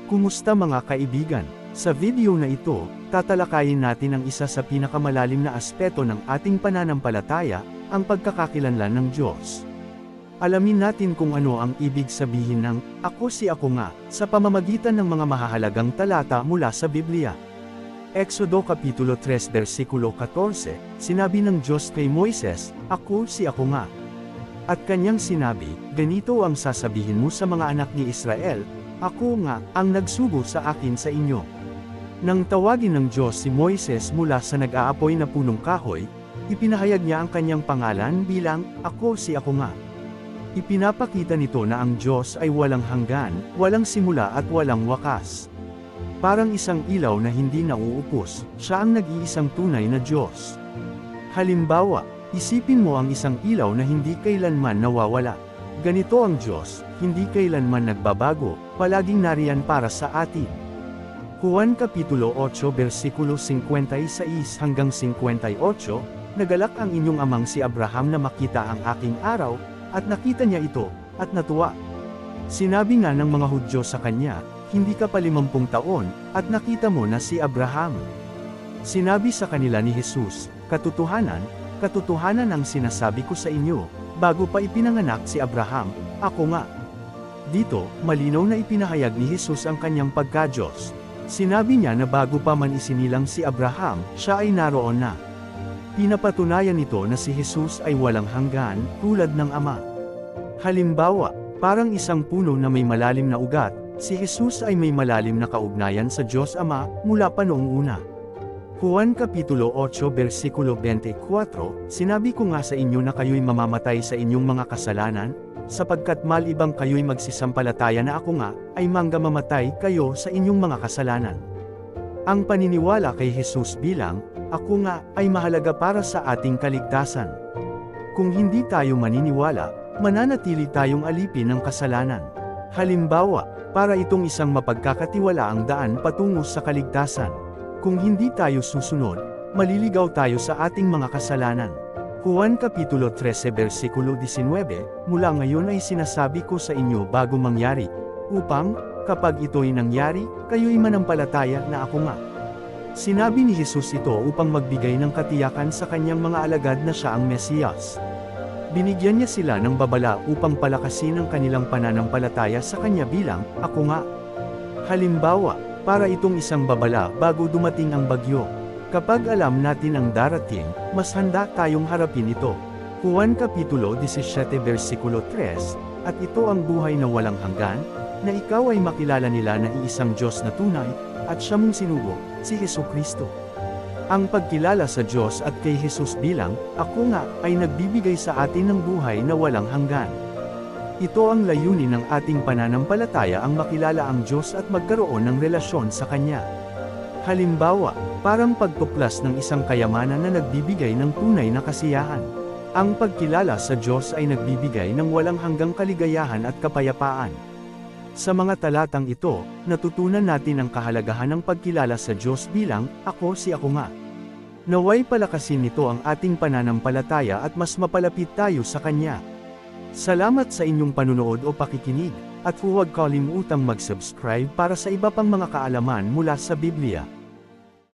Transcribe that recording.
Kumusta mga kaibigan? Sa video na ito, tatalakayin natin ang isa sa pinakamalalim na aspeto ng ating pananampalataya, ang pagkakakilanlan ng Diyos. Alamin natin kung ano ang ibig sabihin ng "Ako si Ako Nga" sa pamamagitan ng mga mahahalagang talata mula sa Biblia. Exodo Kapitulo 3 versikulo 14, sinabi ng Diyos kay Moises, "Ako si Ako Nga." At kanyang sinabi, "Ganito ang sasabihin mo sa mga anak ni Israel, Ako nga ang nagsugo sa akin sa inyo." Nang tawagin ng Diyos si Moises mula sa nag-aapoy na punong kahoy, ipinahayag niya ang kanyang pangalan bilang, "Ako si Ako Nga." Ipinapakita nito na ang Diyos ay walang hanggan, walang simula at walang wakas. Parang isang ilaw na hindi nauupos, siya ang nag-iisang tunay na Diyos. Halimbawa, isipin mo ang isang ilaw na hindi kailanman nawawala. Ganito ang Diyos, hindi kailanman nagbabago, palaging nariyan para sa atin. Juan Kapitulo 8 versikulo 56 hanggang 58, "Nagalak ang inyong amang si Abraham na makita ang aking araw, at nakita niya ito, at natuwa." Sinabi nga ng mga Hudyo sa kanya, "Hindi ka pa 50 taon, at nakita mo na si Abraham." Sinabi sa kanila ni Jesus, "Katotohanan, katotohanan ang sinasabi ko sa inyo, bago pa ipinanganak si Abraham, ako nga." Dito, malinaw na ipinahayag ni Jesus ang kanyang pagka-Diyos. Sinabi niya na bago pa man isinilang si Abraham, siya ay naroon na. Pinapatunayan nito na si Jesus ay walang hanggan, tulad ng Ama. Halimbawa, parang isang puno na may malalim na ugat, si Jesus ay may malalim na kaugnayan sa Diyos Ama, mula pa noong una. Juan Kapitulo 8 versikulo 24, "Sinabi ko nga sa inyo na kayo'y mamamatay sa inyong mga kasalanan, sapagkat malibang kayo'y magsisampalataya na ako nga, ay mamatay kayo sa inyong mga kasalanan." Ang paniniwala kay Jesus bilang, "Ako nga," ay mahalaga para sa ating kaligtasan. Kung hindi tayo maniniwala, mananatili tayong alipin ng kasalanan. Halimbawa, para itong isang mapagkakatiwalaang daan patungo sa kaligtasan. Kung hindi tayo susunod, maliligaw tayo sa ating mga kasalanan. Juan Kapitulo 13 versikulo 19, "Mula ngayon ay sinasabi ko sa inyo bago mangyari, upang, kapag ito'y nangyari, kayo'y manampalataya na ako nga." Sinabi ni Jesus ito upang magbigay ng katiyakan sa kanyang mga alagad na siya ang Mesiyas. Binigyan niya sila ng babala upang palakasin ang kanilang pananampalataya sa kanya bilang, "Ako nga." Halimbawa, para itong isang babala bago dumating ang bagyo. Kapag alam natin ang darating, mas handa tayong harapin ito. Juan Kapitulo 17 versikulo 3, "At ito ang buhay na walang hanggan, na ikaw ay makilala nila na iisang Diyos na tunay, at siya mong sinugo, si Hesukristo." Ang pagkilala sa Diyos at kay Jesus bilang, "Ako nga," ay nagbibigay sa atin ng buhay na walang hanggan. Ito ang layunin ng ating pananampalataya, ang makilala ang Diyos at magkaroon ng relasyon sa Kanya. Halimbawa, parang pagtuklas ng isang kayamanan na nagbibigay ng tunay na kasiyahan. Ang pagkilala sa Diyos ay nagbibigay ng walang hanggang kaligayahan at kapayapaan. Sa mga talatang ito, natutunan natin ang kahalagahan ng pagkilala sa Diyos bilang, "Ako si Ako Nga." Naway palakasin nito ang ating pananampalataya at mas mapalapit tayo sa Kanya. Salamat sa inyong panunood o pakikinig, at huwag kalimutang mag-subscribe para sa iba pang mga kaalaman mula sa Biblia.